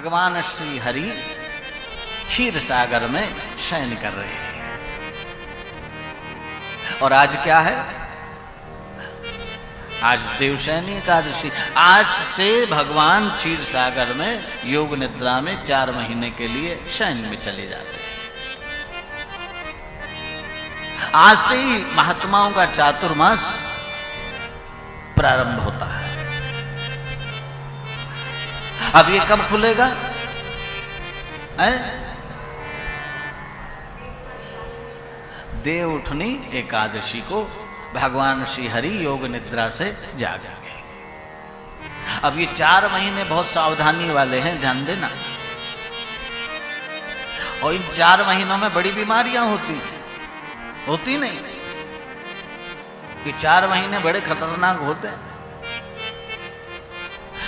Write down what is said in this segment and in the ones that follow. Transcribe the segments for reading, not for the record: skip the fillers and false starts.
भगवान श्री हरि क्षीर सागर में शयन कर रहे हैं। और आज क्या है? आज देवशयनी एकादशी। आज से भगवान क्षीर सागर में योग निद्रा में 4 महीने के लिए शयन में चले जाते हैं। आज से ही महात्माओं का चातुर्मास प्रारंभ होता है। अब ये कब खुलेगा? देव उठनी एकादशी को भगवान श्री हरि योग निद्रा से जागेंगे। अब ये 4 महीने बहुत सावधानी वाले हैं, ध्यान देना। और इन 4 महीनों में बड़ी बीमारियां होती नहीं। ये 4 महीने बड़े खतरनाक होते हैं।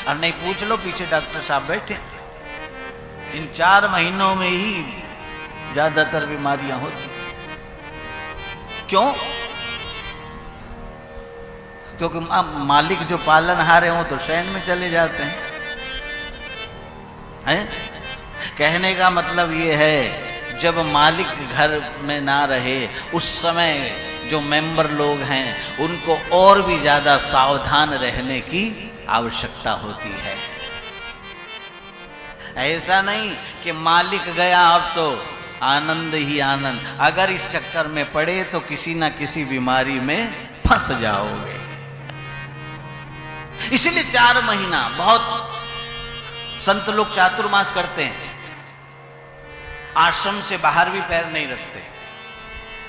और नहीं पूछ लो, पीछे डॉक्टर साहब बैठे, इन 4 महीनों में ही ज्यादातर बीमारियां होती। क्यों? क्योंकि मालिक जो पालनहार है वो तो शयन में चले जाते हैं। कहने का मतलब ये है, जब मालिक घर में ना रहे उस समय जो मेंबर लोग हैं उनको और भी ज्यादा सावधान रहने की आवश्यकता होती है। ऐसा नहीं कि मालिक गया अब तो आनंद ही आनंद। अगर इस चक्कर में पड़े तो किसी ना किसी बीमारी में फंस जाओगे। इसलिए 4 महीना बहुत संत लोग चातुर्मास करते हैं। आश्रम से बाहर भी पैर नहीं रखते।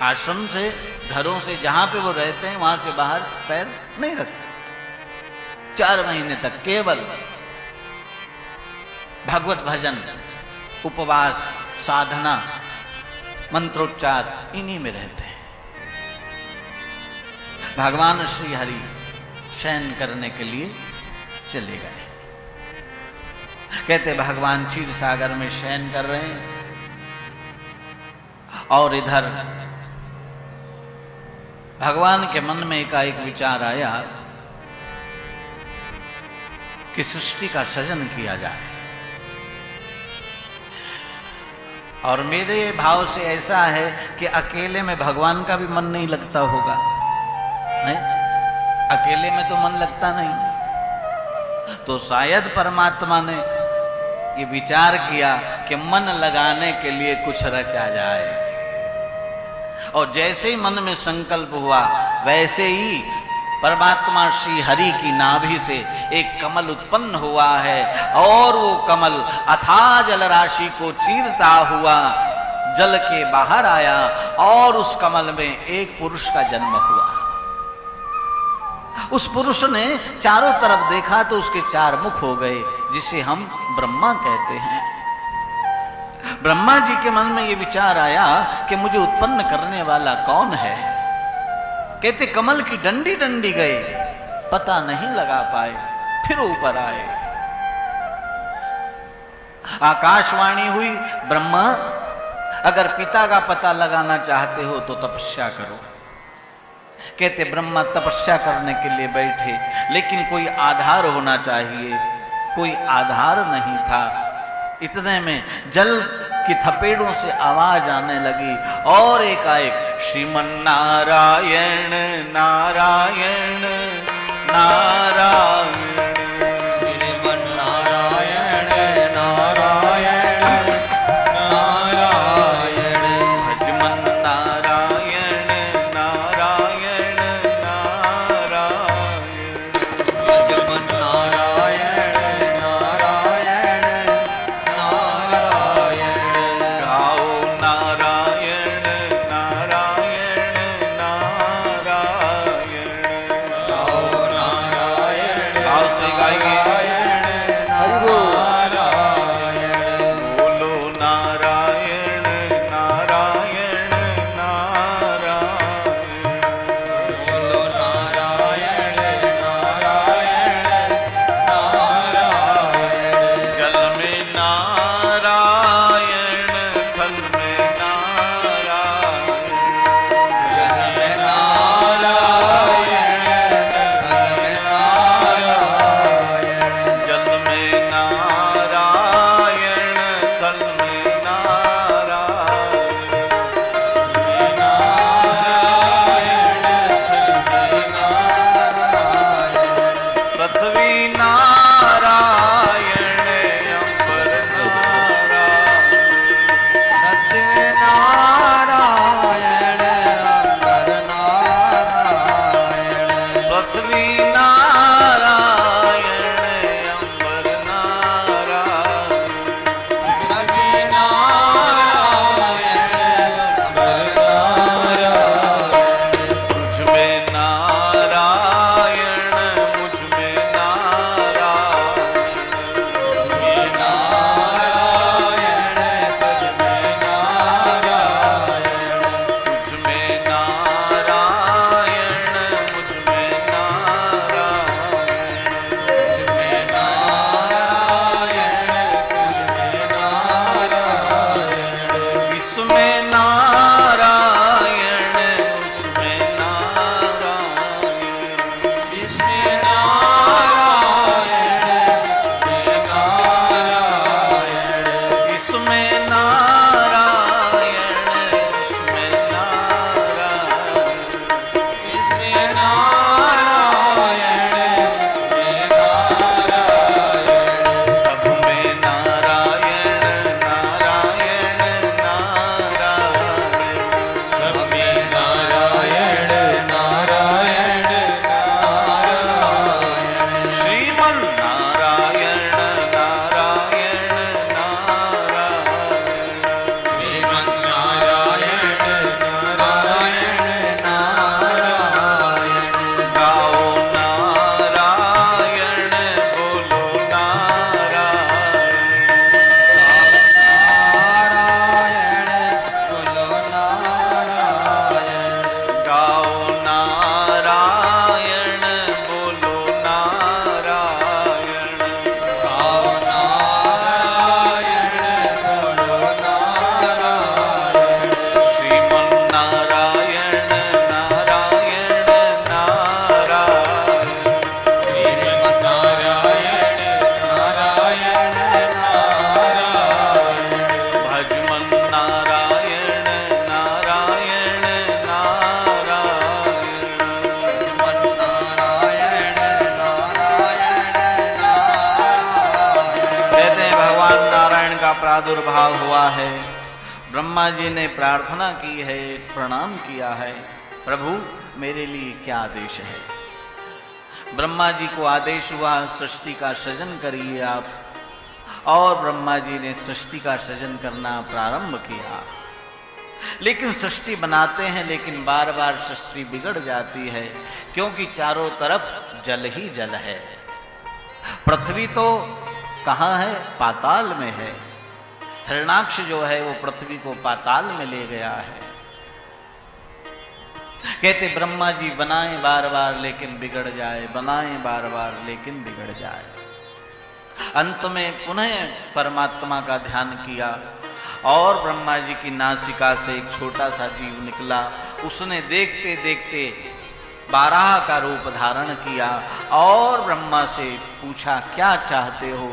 आश्रम से, घरों से, जहां पे वो रहते हैं वहां से बाहर पैर नहीं रखते। 4 महीने तक केवल भगवत भजन, उपवास, साधना, मंत्रोच्चार, इन्हीं में रहते हैं। भगवान श्री हरि शयन करने के लिए चले गए। कहते भगवान क्षीर सागर में शयन कर रहे हैं और इधर भगवान के मन में एकाएक विचार आया कि सृष्टि का सृजन किया जाए। और मेरे भाव से ऐसा है कि अकेले में भगवान का भी मन नहीं लगता होगा, नहीं? अकेले में तो मन लगता नहीं। तो शायद परमात्मा ने ये विचार किया कि मन लगाने के लिए कुछ रचा जाए। और जैसे ही मन में संकल्प हुआ वैसे ही परमात्मा श्री हरि की नाभि से एक कमल उत्पन्न हुआ है। और वो कमल अथाह जल राशि को चीरता हुआ जल के बाहर आया और उस कमल में एक पुरुष का जन्म हुआ। उस पुरुष ने चारों तरफ देखा तो उसके 4 मुख हो गए, जिसे हम ब्रह्मा कहते हैं। ब्रह्मा जी के मन में ये विचार आया कि मुझे उत्पन्न करने वाला कौन है। कहते कमल की डंडी डंडी गए, पता नहीं लगा पाए, फिर ऊपर आए। आकाशवाणी हुई, ब्रह्मा अगर पिता का पता लगाना चाहते हो तो तपस्या करो। कहते ब्रह्मा तपस्या करने के लिए बैठे, लेकिन कोई आधार होना चाहिए। कोई आधार नहीं था। इतने में जल की थपेड़ों से आवाज आने लगी और एकाएक श्रीमन्नारायण नारायण नारायण, श्रीमन्नारायण नारायण नारायण, भजमन नारायण नारायण नारायण, भजमन नारायण नारायण नारायण, गाओ नारायण नारायण नारायण, नारायण मुझ में नारायण नारायण तुझ में नारायण तुझ में नारायण मुझ में नारायण तुझ में नारायण तुझ में नारायण इसमें नारायण उसमें नारायण इसमें नारायण में नारायण इसमें नारायण उसमें नारायण इसमें नारायण में नारायण सब में नारायण नारायण नारायण सब में नारायण नारायण नारायण श्रीमन नारायण नारायण नारायण श्रीमन् नारायण नारायण नारायण गाओ नारायण बोलो नारायण नारायण बोलो नारायण गाओ नारायण बोलो नारायण गाओ नारायण बोलो नारायण श्रीमन नारायण नारायण नारायण श्रीमन् नारायण नारायण नारायण भजमन नारायण नारायण नारायण श्रीमन् नारायण नारायण नारायण कहते हैं भगवान नारायण का प्रादुर्भाव हुआ है। ब्रह्मा जी ने प्रार्थना की है, प्रणाम किया है, प्रभु मेरे लिए क्या आदेश है। ब्रह्मा जी को आदेश हुआ सृष्टि का सृजन करिए आप, और ब्रह्मा जी ने सृष्टि का सृजन करना प्रारंभ किया। लेकिन सृष्टि बनाते हैं, लेकिन बार बार सृष्टि बिगड़ जाती है, क्योंकि चारों तरफ जल ही जल है। पृथ्वी तो कहाँ है? पाताल में है। हिरणाक्ष जो है वो पृथ्वी को पाताल में ले गया है। कहते ब्रह्मा जी बनाएं बार बार लेकिन बिगड़ जाए, बनाएं बार बार लेकिन बिगड़ जाए। अंत में पुनः परमात्मा का ध्यान किया और ब्रह्मा जी की नासिका से एक छोटा सा जीव निकला। उसने देखते देखते बाराह का रूप धारण किया और ब्रह्मा से पूछा क्या चाहते हो।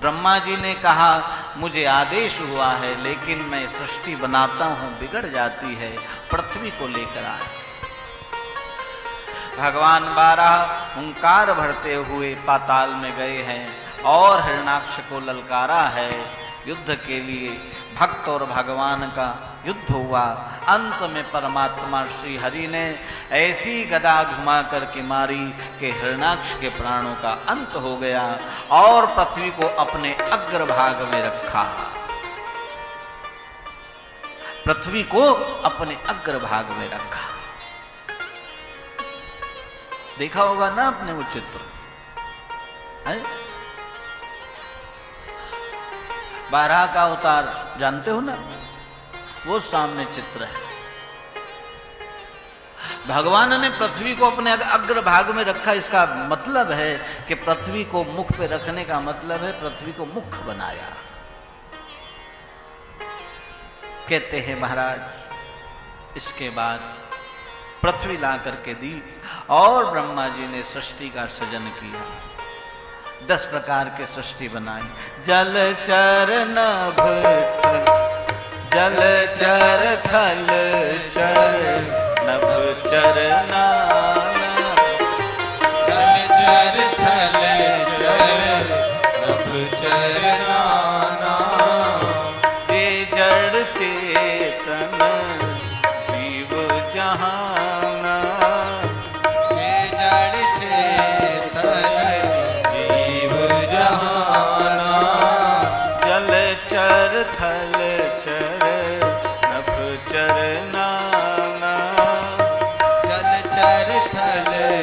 ब्रह्मा जी ने कहा मुझे आदेश हुआ है, लेकिन मैं सृष्टि बनाता हूं बिगड़ जाती है, पृथ्वी को लेकर आए। भगवान बाराह हुंकार भरते हुए पाताल में गए हैं और हिरणाक्ष को ललकारा है युद्ध के लिए। भक्त और भगवान का युद्ध हुआ। अंत में परमात्मा श्री हरि ने ऐसी गदा घुमा करके मारी कि हिरणाक्ष के प्राणों का अंत हो गया और पृथ्वी को अपने अग्रभाग में रखा। पृथ्वी को अपने अग्रभाग में रखा। देखा होगा ना आपने वो चित्र है? बाराह का अवतार जानते हो ना, वो सामने चित्र है। भगवान ने पृथ्वी को अपने अग्रभाग में रखा। इसका मतलब है कि पृथ्वी को मुख पे रखने का मतलब है पृथ्वी को मुख बनाया। कहते हैं महाराज इसके बाद पृथ्वी ला करके दी और ब्रह्मा जी ने सृष्टि का सृजन किया। 10 प्रकार के सृष्टि बनाई। जल चर नभ जल चर थल चर नभ चर नाना जल चर थल चर नभ चर नाना जे जड़ चेतन जीव जहाना जे जड़ चेतन जीव जहाना जल चर थल चर नभ चर नाना जल चर थल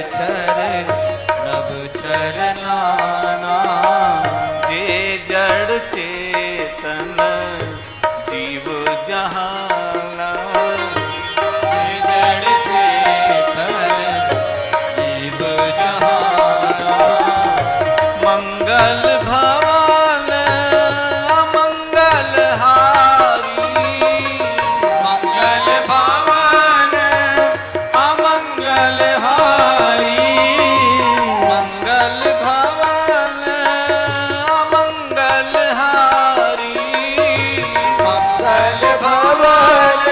चर नभ चरनाना। जे जड़ चेतन जीव जहाना, जे जड़ चेतन जीव जहाना। मंगल भवन अमंगल हारी, मंगल भवन अमंगल हारी। मंगल भवन अमंगल हारी, मंगल भवन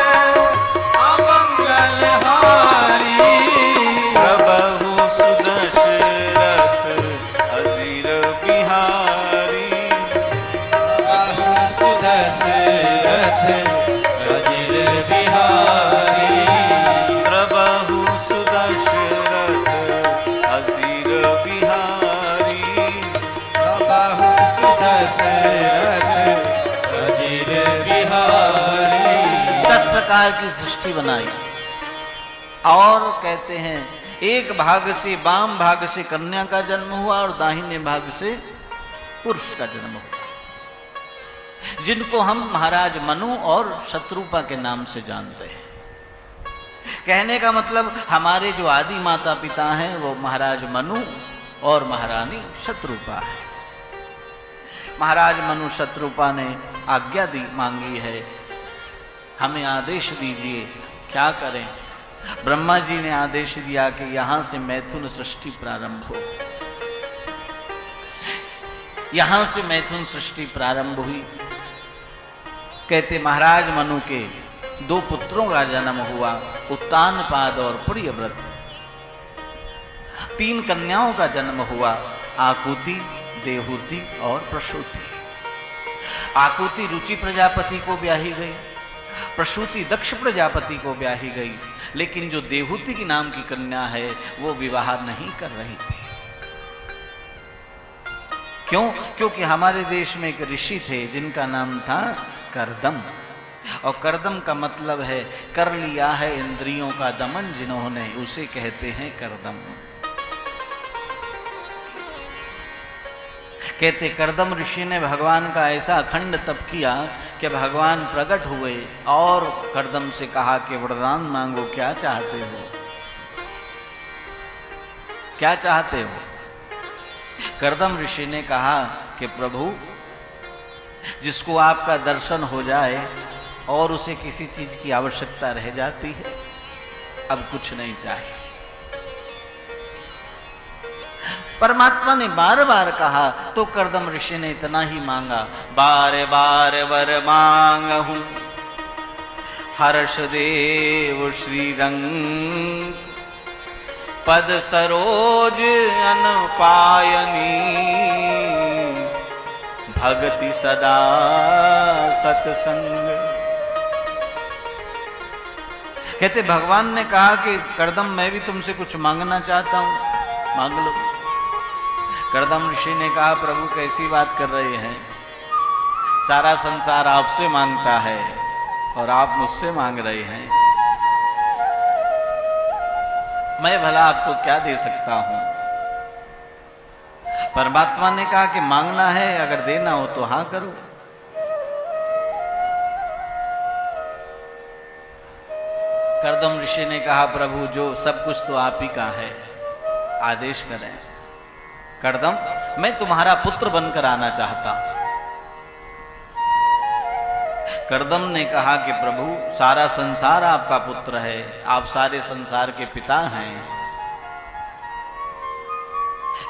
अमंगल हारी। प्रभु सुदशरथ अजीर बिहारी, बहु सुदशरथ अजिर बिहारी। प्रभु सुदशरथ अजीर बिहारी। बहु सुदशरथ अजिर बिहारी। 10 प्रकार की सृष्टि बनाई और कहते हैं एक भाग से वाम भाग से कन्या का जन्म हुआ और दाहिने भाग से पुरुष का जन्म हुआ, जिनको हम महाराज मनु और शत्रुपा के नाम से जानते हैं। कहने का मतलब हमारे जो आदि माता पिता हैं वो महाराज मनु और महारानी शत्रुपा है। महाराज मनु शत्रुपा ने आज्ञा दी मांगी है, हमें आदेश दीजिए क्या करें। ब्रह्मा जी ने आदेश दिया कि यहां से मैथुन सृष्टि प्रारंभ हो। यहां से मैथुन सृष्टि प्रारंभ हुई। कहते महाराज मनु के 2 पुत्रों का जन्म हुआ, उत्तानपाद और प्रियव्रत। 3 कन्याओं का जन्म हुआ, आकुति, देवहूति और प्रसूति। आकुति रुचि प्रजापति को ब्याही गई, प्रसूति दक्ष प्रजापति को ब्याही गई, लेकिन जो देवहूति की नाम की कन्या है वो विवाह नहीं कर रही थी। क्यों? क्योंकि हमारे देश में एक ऋषि थे जिनका नाम था करदम, और करदम का मतलब है कर लिया है इंद्रियों का दमन जिन्होंने, उसे कहते हैं करदम। कहते करदम ऋषि ने भगवान का ऐसा अखंड तप किया कि भगवान प्रकट हुए और करदम से कहा कि वरदान मांगो, क्या चाहते हो, क्या चाहते हो। करदम ऋषि ने कहा कि प्रभु जिसको आपका दर्शन हो जाए और उसे किसी चीज की आवश्यकता रह जाती है, अब कुछ नहीं चाहिए। परमात्मा ने बार बार कहा तो करदम ऋषि ने इतना ही मांगा, बार बार वर मांगहूं हर्ष देव श्रीरंग, पद सरोज अनपायनी, भगति सदा सत्संग। कहते भगवान ने कहा कि करदम मैं भी तुमसे कुछ मांगना चाहता हूं, मांग लो। करदम ऋषि ने कहा प्रभु कैसी बात कर रहे हैं, सारा संसार आपसे मांगता है और आप मुझसे मांग रहे हैं, मैं भला आपको क्या दे सकता हूं। परमात्मा ने कहा कि मांगना है, अगर देना हो तो हाँ करो। करदम ऋषि ने कहा प्रभु जो सब कुछ तो आप ही का है, आदेश करें। करदम मैं तुम्हारा पुत्र बनकर आना चाहता हूं। करदम ने कहा कि प्रभु सारा संसार आपका पुत्र है, आप सारे संसार के पिता हैं,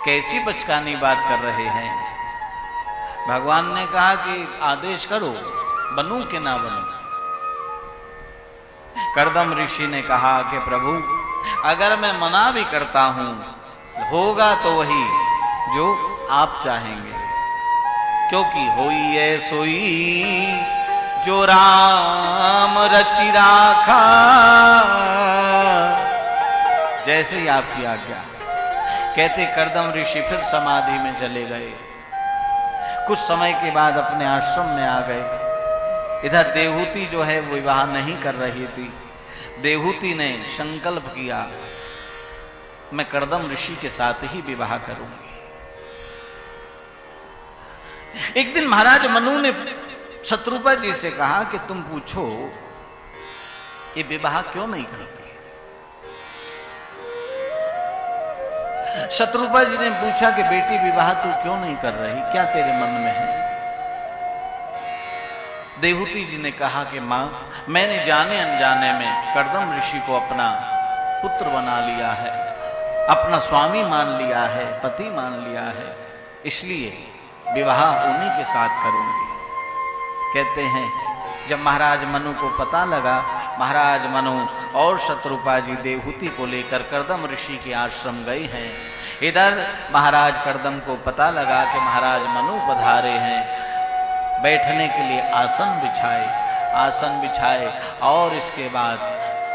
कैसी बचकानी बात कर रहे हैं। भगवान ने कहा कि आदेश करो, बनूं कि ना बनूं। करदम ऋषि ने कहा कि प्रभु अगर मैं मना भी करता हूं होगा तो वही जो आप चाहेंगे, क्योंकि होई है सोई जो राम रचि राखा, जैसे ही आपकी आज्ञा। कहते करदम ऋषि फिर समाधि में चले गए। कुछ समय के बाद अपने आश्रम में आ गए। इधर देवहूति जो है वो विवाह नहीं कर रही थी। देवहूति ने संकल्प किया मैं कर्दम ऋषि के साथ ही विवाह करूंगी। एक दिन महाराज मनु ने शत्रुपा जी से कहा कि तुम पूछो ये विवाह क्यों नहीं करती। शत्रुपा जी ने पूछा कि बेटी विवाह तू क्यों नहीं कर रही, क्या तेरे मन में है। देवहूति जी ने कहा कि मां, मैंने जाने अनजाने में कर्दम ऋषि को अपना पुत्र बना लिया है, अपना स्वामी मान लिया है, पति मान लिया है, इसलिए विवाह उन्हीं के साथ करूंगी। कहते हैं जब महाराज मनु को पता लगा, महाराज मनु और शत्रुपा जी देवहूति को लेकर कर्दम ऋषि के आश्रम गए हैं। इधर महाराज कर्दम को पता लगा कि महाराज मनु पधारे हैं, बैठने के लिए आसन बिछाए और इसके बाद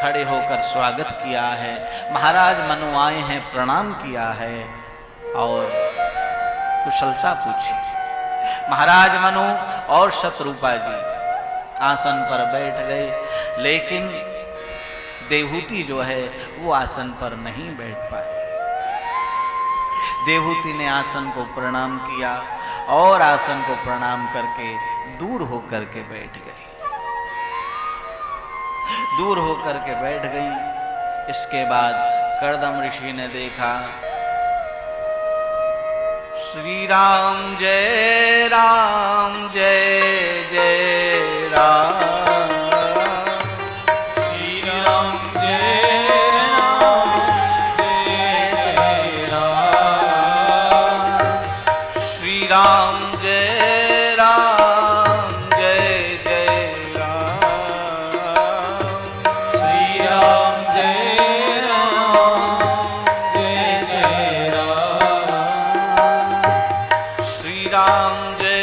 खड़े होकर स्वागत किया है। महाराज मनु आए हैं, प्रणाम किया है और कुशलता पूछी। महाराज मनु और शत्रुपा जी आसन पर बैठ गए, लेकिन देवहूति जो है वो आसन पर नहीं बैठ पाए। देवहूति ने आसन को प्रणाम किया और आसन को प्रणाम करके दूर होकर के बैठ गई। दूर होकर के बैठ गई। इसके बाद कर्दम ऋषि ने देखा, श्री राम जय जय राम, श्री राम जय राम जय राम, श्री राम जय जय राम, श्री राम जय राम, श्री राम जय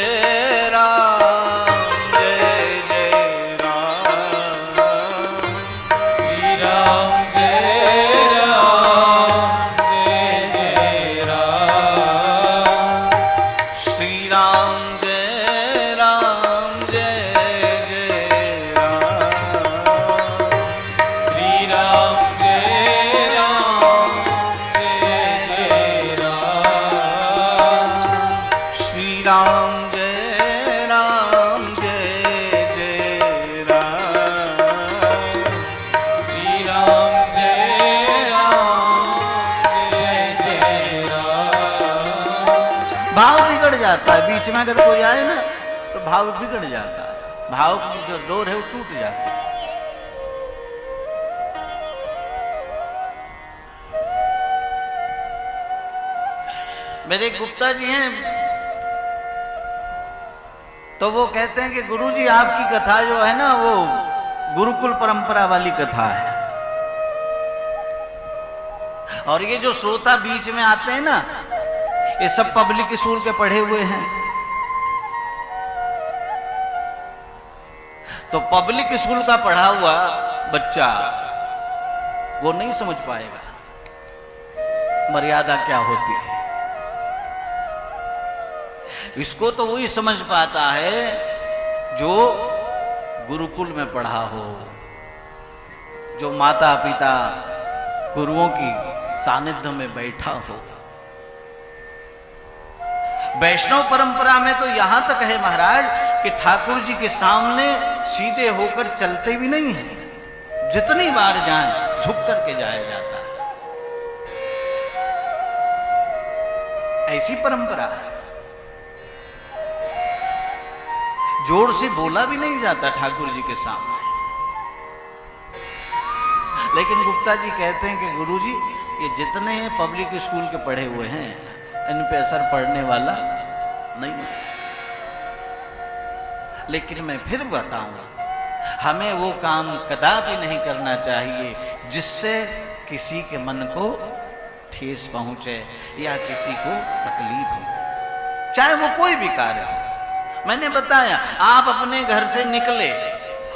जाता है। बीच में अगर कोई आए ना तो भाव बिगड़ जाता है, भाव की जो डोर है वो टूट जाती है। मेरे गुप्ता जी हैं तो वो कहते हैं कि गुरुजी आपकी कथा जो है ना वो गुरुकुल परंपरा वाली कथा है, और ये जो श्रोता बीच में आते हैं ना ये सब पब्लिक स्कूल के पढ़े हुए हैं। तो पब्लिक स्कूल का पढ़ा हुआ बच्चा वो नहीं समझ पाएगा मर्यादा क्या होती है। इसको तो वही समझ पाता है जो गुरुकुल में पढ़ा हो, जो माता पिता गुरुओं की सानिध्य में बैठा हो। वैष्णव परंपरा में तो यहां तक है महाराज कि ठाकुर जी के सामने सीधे होकर चलते भी नहीं है, जितनी बार जाएं झुक करके जाया जाता है। ऐसी परंपरा है, जोर से बोला भी नहीं जाता ठाकुर जी के सामने। लेकिन गुप्ता जी कहते हैं कि गुरुजी ये जितने पब्लिक स्कूल के पढ़े हुए हैं इन पे असर पड़ने वाला नहीं है। लेकिन मैं फिर बताऊंगा, हमें वो काम कदापि नहीं करना चाहिए जिससे किसी के मन को ठेस पहुंचे या किसी को तकलीफ हो, चाहे वो कोई भी कार्य हो। मैंने बताया आप अपने घर से निकले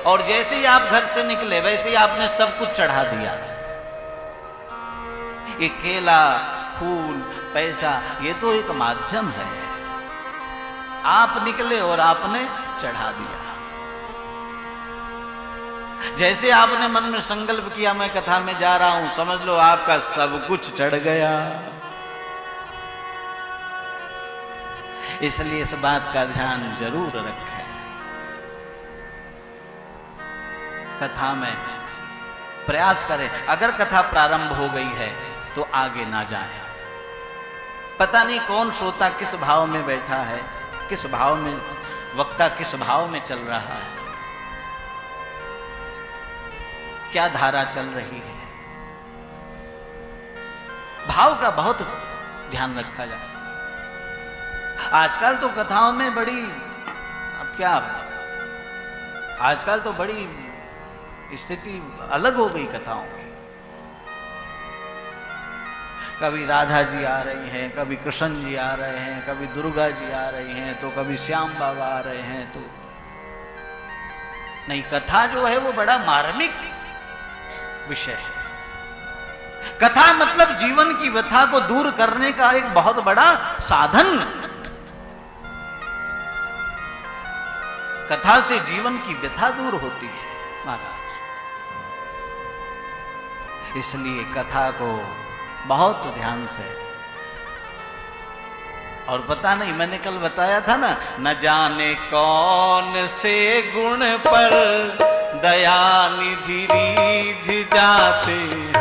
और जैसे ही आप घर से निकले वैसे ही आपने सब कुछ चढ़ा दिया। ये केला, फूल, पैसा ये तो एक माध्यम है। आप निकले और आपने चढ़ा दिया। जैसे आपने मन में संकल्प किया मैं कथा में जा रहा हूं, समझ लो आपका सब कुछ चढ़ गया। इसलिए इस बात का ध्यान जरूर रखें, कथा में प्रयास करें। अगर कथा प्रारंभ हो गई है तो आगे ना जाए। पता नहीं कौन श्रोता किस भाव में बैठा है, किस भाव में वक्ता किस भाव में चल रहा है, क्या धारा चल रही है। भाव का बहुत ध्यान रखा जाए। आजकल तो कथाओं में बड़ी, अब क्या, आजकल तो बड़ी स्थिति अलग हो गई कथाओं की। कभी राधा जी आ रही हैं, कभी कृष्ण जी आ रहे हैं, कभी दुर्गा जी आ रही हैं, तो कभी श्याम बाबा आ रहे हैं। तो नहीं, कथा जो है वो बड़ा मार्मिक विषय है। कथा मतलब जीवन की व्यथा को दूर करने का एक बहुत बड़ा साधन। कथा से जीवन की व्यथा दूर होती है महाराज। इसलिए कथा को बहुत ध्यान से, और पता नहीं, मैंने कल बताया था ना, न जाने कौन से गुण पर दया निधि रीझ जाते हैं,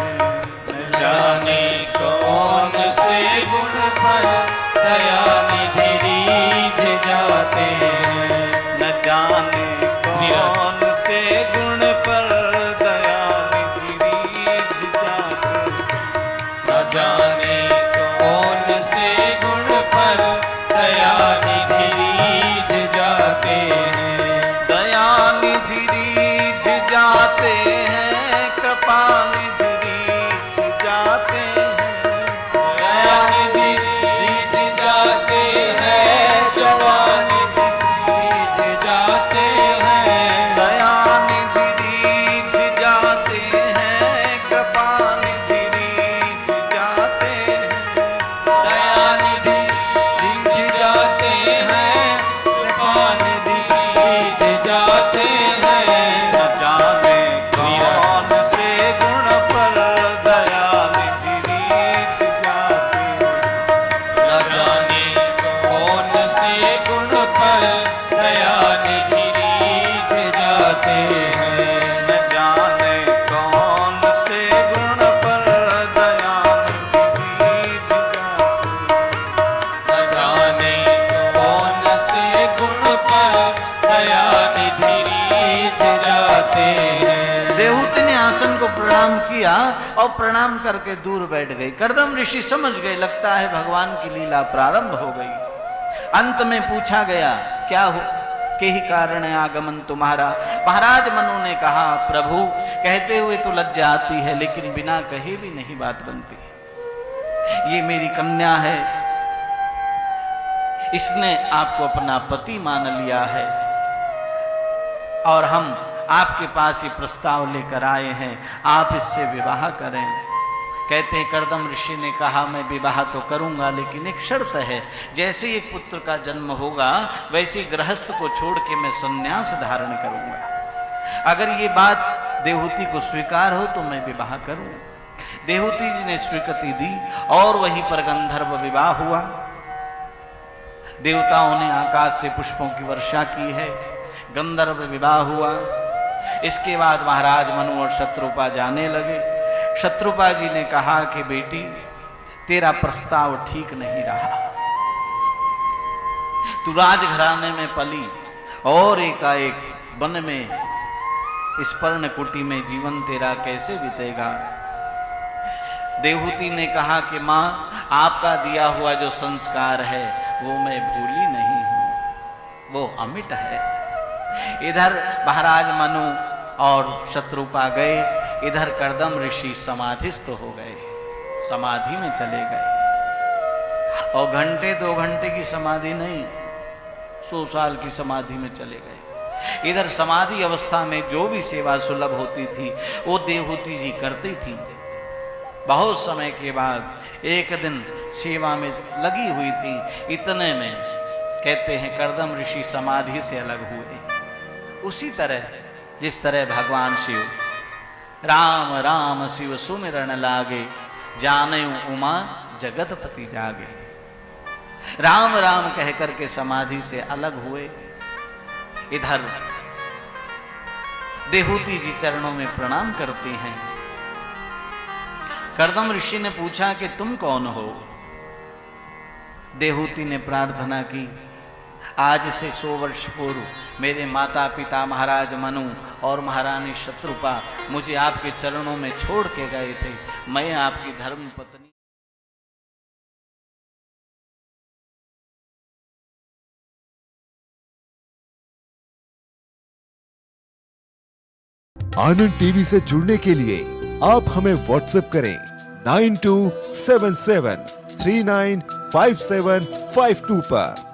न जाने कौन से गुण पर दया निधि रीझ जाते हैं। न जाने कौन से गुण पर दया निधि रीझ जाते हैं। न जाने कौन से गुण पर दया निधि रीझ जाते हैं। दया निधि रीझ जाते हैं, कृपा निधि रीझ जाते हैं। दया निधि रीझ जाते हैं, कृपा निधि रीझ जाते हैं। दया निधि रीझ जाते हैं, कृपा निधि रीझ जाते हैं। दया निधि रीझ जाते हैं, कृपा निधि रीझ जाते हैं। न जाने कौन से गुण पर दया निधि रीझ जाते हैं। न जाने कौन से गुण पर दया निधि रीझ जाते हैं। न जाने कौन से गुण पर दया निधि रीझ जाते हैं। न जाने कौन से गुण पर दया निधि रीझ जाते हैं। देवहूति ने आसन को प्रणाम किया और प्रणाम करके दूर बैठ गई। कर्दम ऋषि समझ गए, लगता है भगवान की लीला प्रारंभ हो गई। अंत में पूछा गया, क्या हो के ही कारण है आगमन तुम्हारा। महाराज मनु ने कहा, प्रभु कहते हुए तो लज्जा आती है, लेकिन बिना कहे भी नहीं बात बनती। ये मेरी कन्या है, इसने आपको अपना पति मान लिया है और हम आपके पास ये प्रस्ताव लेकर आए हैं, आप इससे विवाह करें। कहते हैं कर्दम ऋषि ने कहा, मैं विवाह तो करूंगा, लेकिन एक शर्त है, जैसे ही एक पुत्र का जन्म होगा वैसे ही गृहस्थ को छोड़ के मैं संन्यास धारण करूंगा। अगर ये बात देवहूति को स्वीकार हो तो मैं विवाह करूं। देवहूति जी ने स्वीकृति दी और वहीं पर गंधर्व विवाह हुआ। देवताओं ने आकाश से पुष्पों की वर्षा की है, गंधर्व विवाह हुआ। इसके बाद महाराज मनु और शत्रुपा जाने लगे। शत्रुपा जी ने कहा कि बेटी, तेरा प्रस्ताव ठीक नहीं रहा। तू राजघराने में पली और एकाएक वन में इस पर्ण कुटी में जीवन तेरा कैसे बीतेगा। देवहूति ने कहा कि मां, आपका दिया हुआ जो संस्कार है वो मैं भूली नहीं हूं, वो अमिट है। इधर महाराज मनु और शत्रुपा गए, इधर कर्दम ऋषि समाधिस्थ हो गए, समाधि में चले गए। और घंटे 2 घंटे की समाधि नहीं, 100 साल की समाधि में चले गए। इधर समाधि अवस्था में जो भी सेवा सुलभ होती थी वो देवहूति जी करती थी। बहुत समय के बाद एक दिन सेवा में लगी हुई थी, इतने में कहते हैं कर्दम ऋषि समाधि से अलग हुए। उसी तरह जिस तरह भगवान शिव राम राम शिव सुमिरन लागे, जाने उमा जगतपति जागे। राम राम कहकर के समाधि से अलग हुए। इधर देहूती जी चरणों में प्रणाम करती हैं। कर्दम ऋषि ने पूछा कि तुम कौन हो? देहूती ने प्रार्थना की, आज से 100 वर्ष पूर्व मेरे माता पिता महाराज मनु और महारानी शत्रुपा मुझे आपके चरणों में छोड़ के गए थे। मैं आपकी धर्म पत्नी। आनंद टीवी से जुड़ने के लिए आप हमें व्हाट्सएप करें 9277395752 पर।